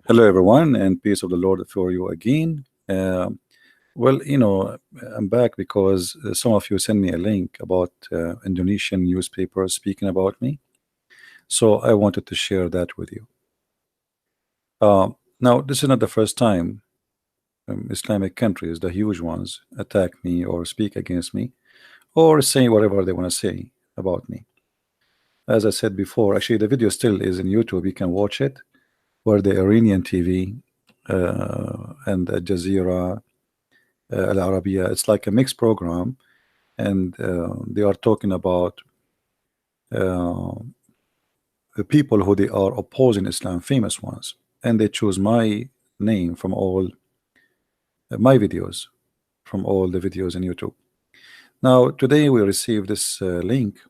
Hello, everyone, and peace of the Lord for you again. Well, I'm back because some of you sent me a link about Indonesian newspapers speaking about me. So I wanted to share that with you. Now, this is not the first time Islamic countries, the huge ones, attack me or speak against me or say whatever they want to say about me. As I said before, actually, the video still is in YouTube. You can watch it, where the Iranian TV and Al Jazeera, Al Arabiya, it's like a mixed program, and they are talking about uh, the people who they are opposing Islam, famous ones, and they choose my name from all my videos, from all the videos in YouTube. Now, today we received this link,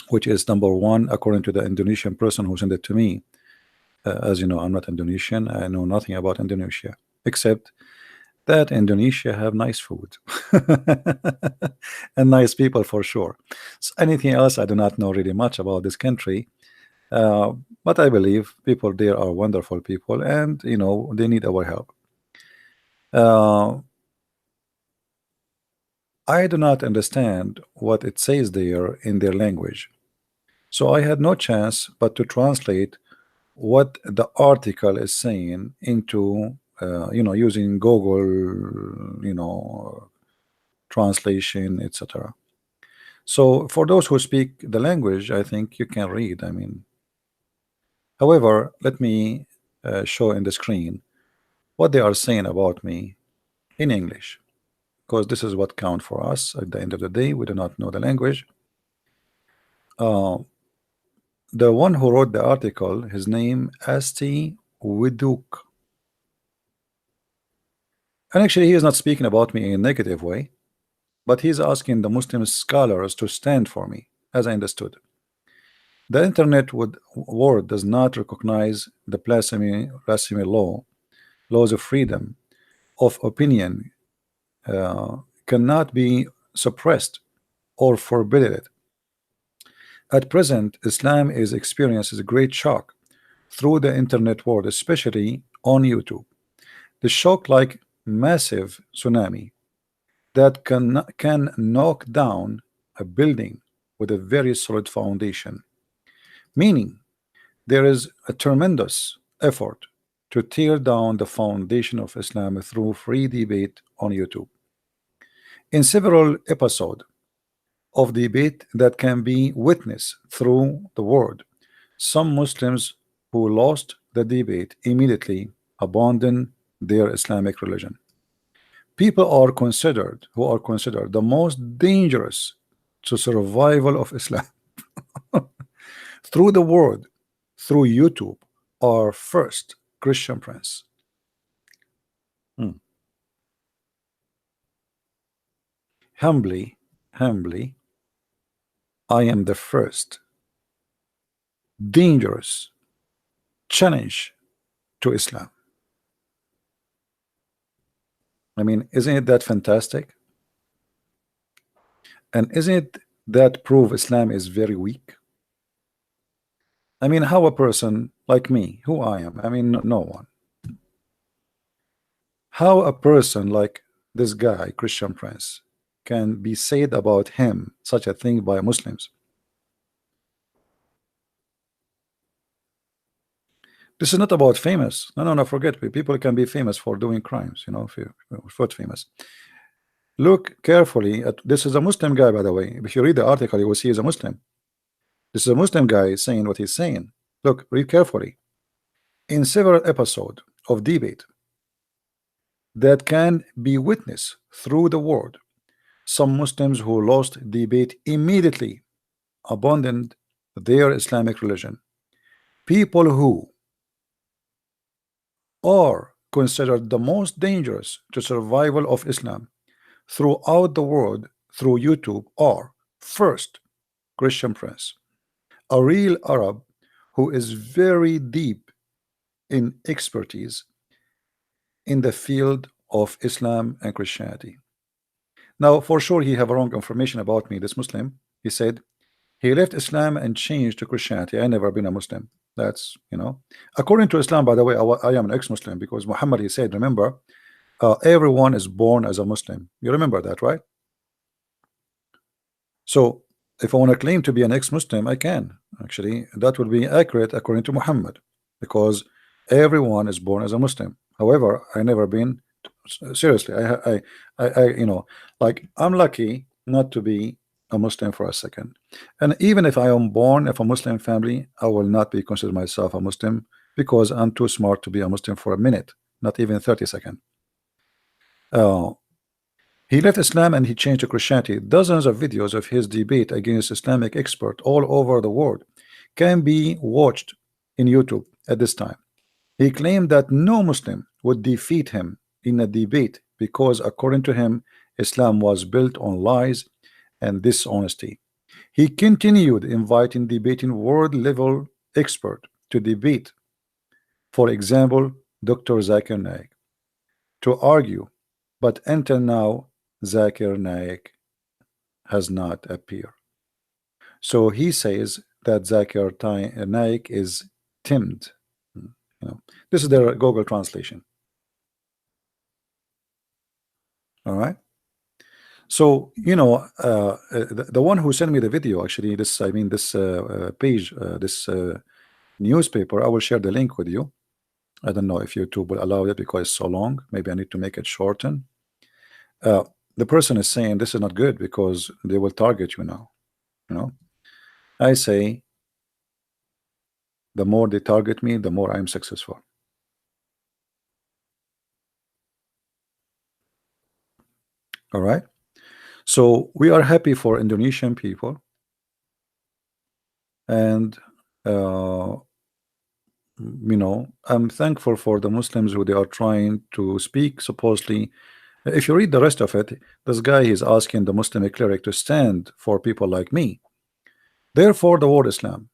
which is number one, according to the Indonesian person who sent it to me. As you know, I'm not Indonesian. I know nothing about Indonesia, except that Indonesia have nice food and nice people for sure. So anything else, I do not know really much about this country, uh, but I believe people there are wonderful people, and they need our help. Uh, I do not understand what it says there in their language, so I had no chance but to translate what the article is saying into using Google, translation, etc. So for those who speak the language, I think you can read. I mean, however, let me show in the screen what they are saying about me in English, because this is what count for us. At the end of the day, we do not know the language. Uh, the one who wrote the article, his name Asti Widuk, and actually he is not speaking about me in a negative way, but he's asking the Muslim scholars to stand for me, as I understood. The internet world does not recognize the blasphemy laws of freedom of opinion cannot be suppressed or forbidden. At present, Islam is experiences a great shock through the internet world, especially on YouTube. The shock, like massive tsunami that can knock down a building with a very solid foundation, meaning there is a tremendous effort to tear down the foundation of Islam through free debate on YouTube. In several episodes of debate that can be witnessed through the world, some Muslims who lost the debate immediately abandoned their Islamic religion. People are considered who are considered the most dangerous to survival of Islam through the world, through YouTube, are first Christian Prince. Hmm. Humbly, I am the first dangerous challenge to Islam. I mean, isn't it that fantastic? And isn't it that prove Islam is very weak? I mean, how a person like me, who I am, I mean, no one. How a person like this guy, Christian Prince, can be said about him such a thing by Muslims? This is not about famous. No, forget. People can be famous for doing crimes, if you foot famous. Look carefully at this. Is a Muslim guy, by the way. If you read the article, you will see he's a Muslim. This is a Muslim guy saying what he's saying. Look, read carefully. In several episodes of debate that can be witnessed through the world, some Muslims who lost debate immediately abandoned their Islamic religion. People who are considered the most dangerous to survival of Islam throughout the world through YouTube are first Christian Prince, a real Arab who is very deep in expertise in the field of Islam and Christianity. Now, for sure, he have wrong information about me. This Muslim, he said, He left Islam and changed to Christianity. I never been a Muslim. That's, according to Islam, by the way, I am an ex-Muslim because Muhammad, he said, remember, everyone is born as a Muslim. You remember that, right? So if I want to claim to be an ex-Muslim, I can. Actually, that would be accurate according to Muhammad, because everyone is born as a Muslim. However, I never been, seriously, like, I'm lucky not to be a Muslim for a second. And even if I am born of a Muslim family, I will not be considered myself a Muslim, because I'm too smart to be a Muslim for a minute, not even 30 seconds. He left Islam and he changed to Christianity. Dozens of videos of his debate against Islamic experts all over the world can be watched in YouTube at this time. He claimed that no Muslim would defeat him in a debate because, according to him, Islam was built on lies and dishonesty. He continued inviting debating world-level experts to debate, for example, Dr. Zakir Naik, to argue, but until now, Zakir Naik has not appeared. So he says that Zakir Naik is timid. This is their Google translation. All right. So the one who sent me the video, actually, this page, this newspaper, I will share the link with you. I don't know if YouTube will allow it because it's so long. Maybe I need to make it shorten. The person is saying this is not good because they will target you now. I say the more they target me, the more I'm successful. All right. So we are happy for Indonesian people, and I'm thankful for the Muslims who they are trying to speak. Supposedly, if you read the rest of it, this guy is asking the Muslim cleric to stand for people like me. Therefore, the word Islam.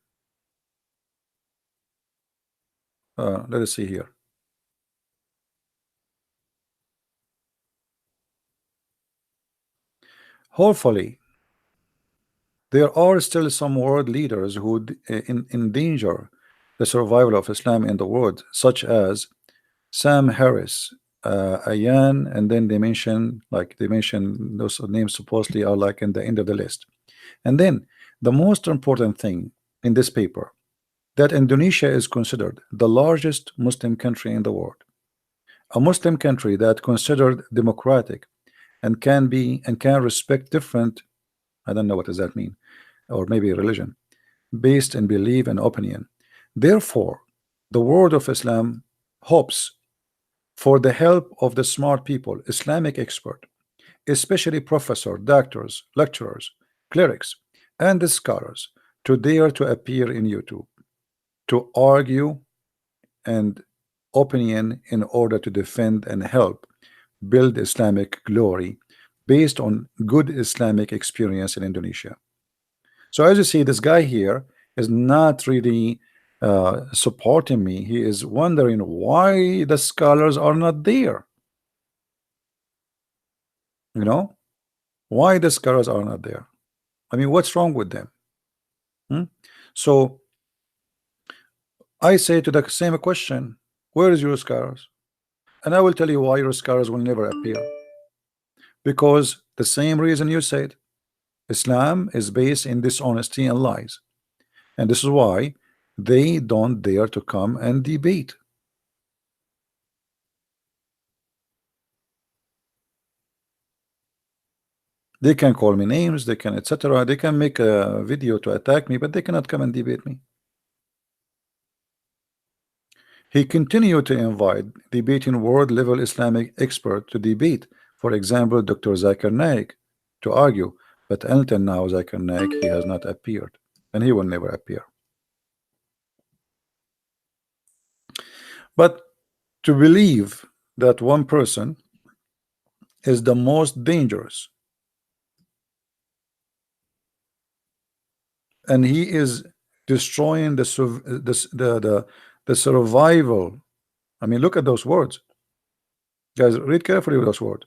Let us see here. Hopefully, there are still some world leaders who endanger the survival of Islam in the world, such as Sam Harris, Ayan, and then they mention those names supposedly are like in the end of the list. And then the most important thing in this paper, that Indonesia is considered the largest Muslim country in the world, a Muslim country that considered democratic and can respect different, I don't know what does that mean, or maybe religion, based in belief and opinion. Therefore, the world of Islam hopes for the help of the smart people, Islamic expert, especially professors, doctors, lecturers, clerics, and the scholars, to dare to appear in YouTube, to argue and opinion in order to defend and help build Islamic glory based on good Islamic experience in Indonesia. So as you see, this guy here is not really supporting me. He is wondering why the scholars are not there. Why the scholars are not there. I mean, what's wrong with them? So I say to the same question, where is your scholars? And I will tell you why your scholars will never appear. Because the same reason you said, Islam is based in dishonesty and lies. And this is why they don't dare to come and debate. They can call me names, they can etc. They can make a video to attack me, but they cannot come and debate me. He continued to invite debating world-level Islamic experts to debate, for example, Dr. Zakir Naik, to argue, but until now, Zakir Naik, he has not appeared, and he will never appear. But to believe that one person is the most dangerous, and he is destroying the survival. I mean, look at those words, guys. Read carefully with those words.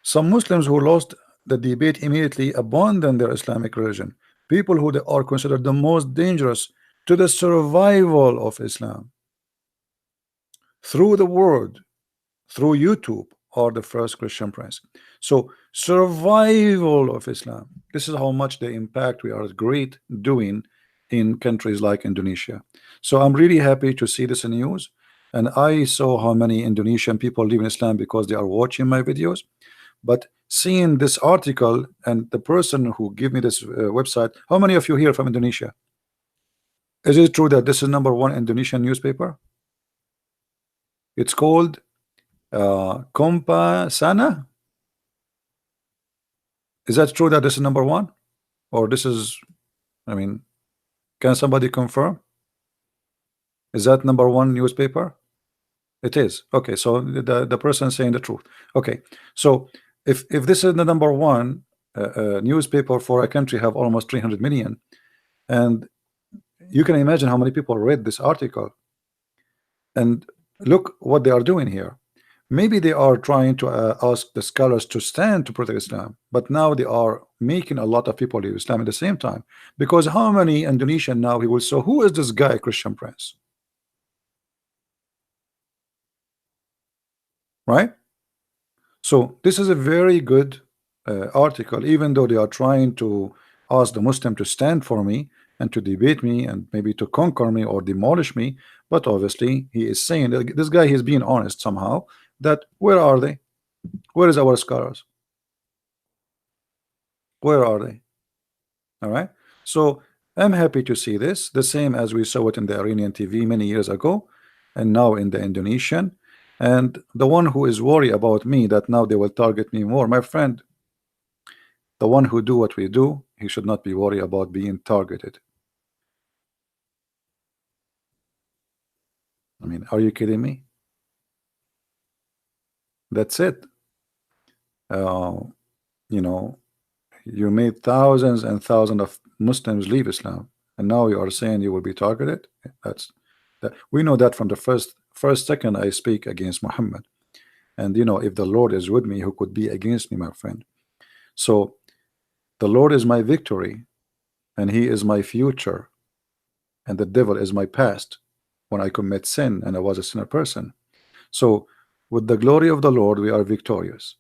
Some Muslims who lost the debate immediately abandoned their Islamic religion people who they are considered the most dangerous to the survival of Islam through the world, through YouTube, are the first Christian prince. So survival of Islam, this is how much the impact we are great doing in countries like Indonesia. So I'm really happy to see this in news, and I saw how many Indonesian people live in Islam because they are watching my videos. But seeing this article and the person who gave me this website, how many of you here from Indonesia? Is it true that this is #1 Indonesian newspaper? It's called Kompa Sana. Is that true that this is #1, or this is, I mean, can somebody confirm? Is that #1 newspaper? It is. Okay, so the person saying the truth. Okay, so if this is the #1 newspaper for a country have almost 300 million, and you can imagine how many people read this article, and look what they are doing here. Maybe they are trying to ask the scholars to stand to protect Islam, but now they are making a lot of people leave Islam at the same time. Because how many Indonesian now he will say, who is this guy, Christian Prince? Right? So this is a very good article, even though they are trying to ask the Muslim to stand for me and to debate me and maybe to conquer me or demolish me. But obviously he is saying that this guy is being honest somehow, that where are they? Where is our scholars? Where are they? All right. So I'm happy to see this, the same as we saw it in the Iranian TV many years ago, and now in the Indonesian. And the one who is worried about me that now they will target me more, my friend, the one who do what we do, he should not be worried about being targeted. I mean, are you kidding me? That's it. You know, you made thousands and thousands of Muslims leave Islam, and now you are saying you will be targeted. That's that. We know that from the first second I speak against Muhammad. And you know, if the Lord is with me, who could be against me, my friend? So the Lord is my victory, and He is my future, and the devil is my past when I commit sin and I was a sinner person. So with the glory of the Lord, we are victorious,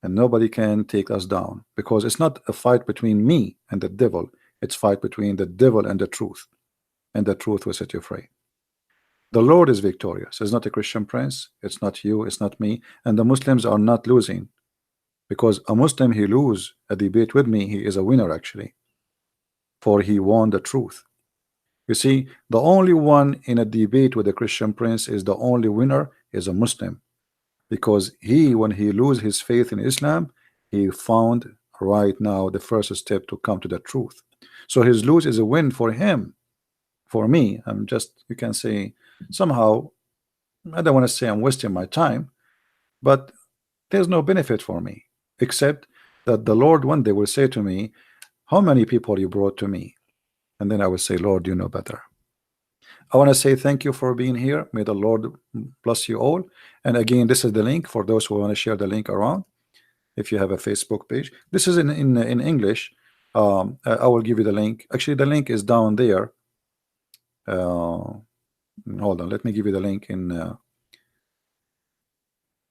and nobody can take us down, because it's not a fight between me and the devil. It's fight between the devil and the truth, and the truth will set you free. The Lord is victorious. It's not a Christian prince. It's not you. It's not me. And the Muslims are not losing, because a Muslim, he lose a debate with me, he is a winner actually, for he won the truth. You see, the only one in a debate with a Christian prince is the only winner is a Muslim, because he, when he lose his faith in Islam, he found right now the first step to come to the truth. So his lose is a win for him. For me, I'm just, you can say, somehow, I don't want to say I'm wasting my time, but there's no benefit for me, except that the Lord one day will say to me, how many people you brought to me? And then I will say, Lord, you know better. I want to say thank you for being here. May the Lord bless you all. And again, this is the link for those who want to share the link around. If you have a Facebook page, this is in English. I will give you the link. Actually, the link is down there. Hold on, let me give you the link in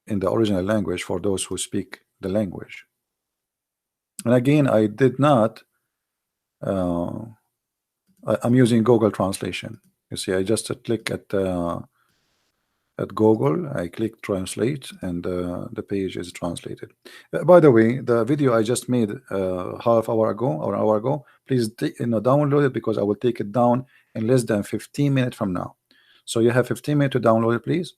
the original language for those who speak the language. And again, I did not. I'm using Google Translation. You see, I just click at Google, I click translate, and the page is translated. By the way, the video I just made half hour ago or an hour ago, please download it, because I will take it down in less than 15 minutes from now. So you have 15 minutes to download it, please,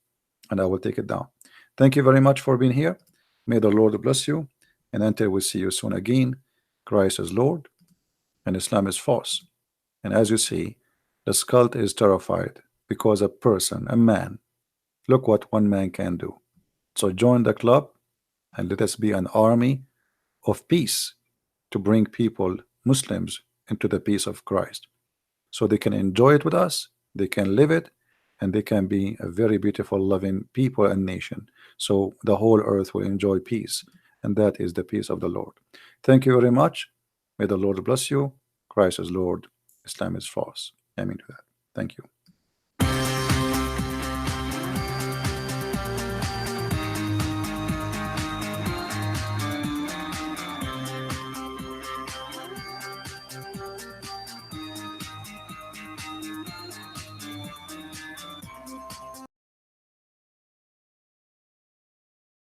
and I will take it down. Thank you very much for being here. May the Lord bless you, and until we see you soon again, Christ is Lord and Islam is false. And as you see, the cult is terrified because a person, a man, look what one man can do. So join the club and let us be an army of peace to bring people, Muslims, into the peace of Christ, so they can enjoy it with us, they can live it, and they can be a very beautiful, loving people and nation. So the whole earth will enjoy peace, and that is the peace of the Lord. Thank you very much. May the Lord bless you. Christ is Lord, Islam is false. Amen to that. Thank you.